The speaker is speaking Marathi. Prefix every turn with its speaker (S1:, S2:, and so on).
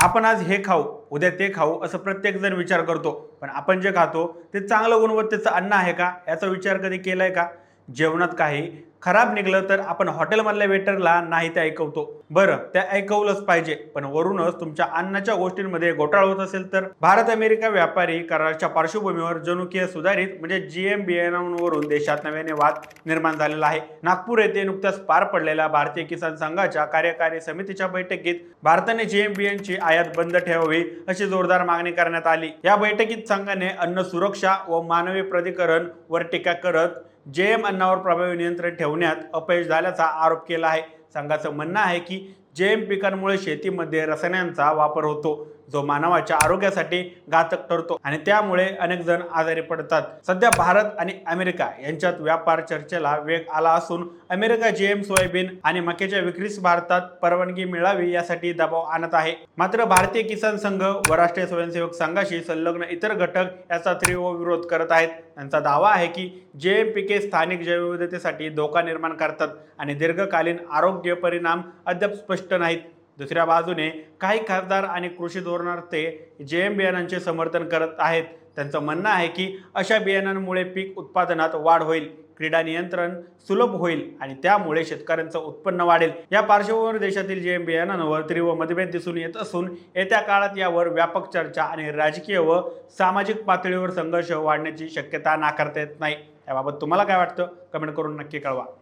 S1: आपण आज हे खाऊ, उद्या ते खाऊ असं प्रत्येकजण विचार करतो. पण आपण जे खातो ते चांगलं गुणवत्तेचं अन्न आहे का याचा विचार कधी केलाय का? जेवणात काही खराब निघालं तर आपण हॉटेलमधल्या वेटरला नाही ते ऐकवतो. बरं, ते ऐकवलंच पाहिजे, पण वरूनच तुमच्या अन्नाच्या गोष्टींमध्ये घोटाळा होत असेल तर? भारत अमेरिका व्यापारी कराराच्या पार्श्वभूमीवर जनुकीय सुधारित म्हणजे जीएम बियाणांवरून देशात नव्याने वाद निर्माण झालेला आहे. नागपूर येथे नुकत्याच पार पडलेल्या भारतीय किसान संघाच्या कार्यकारी समितीच्या बैठकीत भारताने जीएम बियांची आयात बंद ठेवावी अशी जोरदार मागणी करण्यात आली. या बैठकीत संघाने अन्न सुरक्षा व मानवी प्राधिकरण वर टीका करत जेएम अन्नावर प्रभावी नियंत्रण ठेवण्यात अपयश झाल्याचा आरोप केला आहे. संघाचं म्हणणं आहे की जेएम पिकांमुळे शेतीमध्ये रसायनांचा वापर होतो, जो मानवाच्या आरोग्यासाठी घातक ठरतो आणि त्यामुळे अनेक जण आजारी पडतात. सध्या भारत आणि अमेरिका यांच्यात व्यापार चर्चेला वेग आला असून अमेरिका जीएम सोयाबीन आणि मक्याच्या विक्रीस भारतात परवानगी मिळावी यासाठी दबाव आणत आहे. मात्र भारतीय किसान संघ व राष्ट्रीय स्वयंसेवक संघाशी संलग्न इतर घटक याचा तीव्र विरोध करत आहेत. त्यांचा दावा आहे की जेएम पिके स्थानिक जैवविविधतेसाठी धोका निर्माण करतात आणि दीर्घकालीन आरोग्य परिणाम अद्याप स्पष्ट नाहीत. दुसऱ्या बाजूने काही खासदार आणि कृषी धोरणार्थे जेएम बियाणांचे समर्थन करत आहेत. त्यांचं म्हणणं आहे की अशा बियाणांमुळे पीक उत्पादनात वाढ होईल, क्रीडा नियंत्रण सुलभ होईल आणि त्यामुळे शेतकऱ्यांचं उत्पन्न वाढेल. या पार्श्वभूमीवर देशातील जेएम बियाणांवर तीव्र मतभेद दिसून येत असून येत्या काळात यावर व्यापक चर्चा आणि राजकीय व सामाजिक पातळीवर संघर्ष वाढण्याची शक्यता नाकारता येत नाही. याबाबत तुम्हाला काय वाटतं? कमेंट करून नक्की कळवा.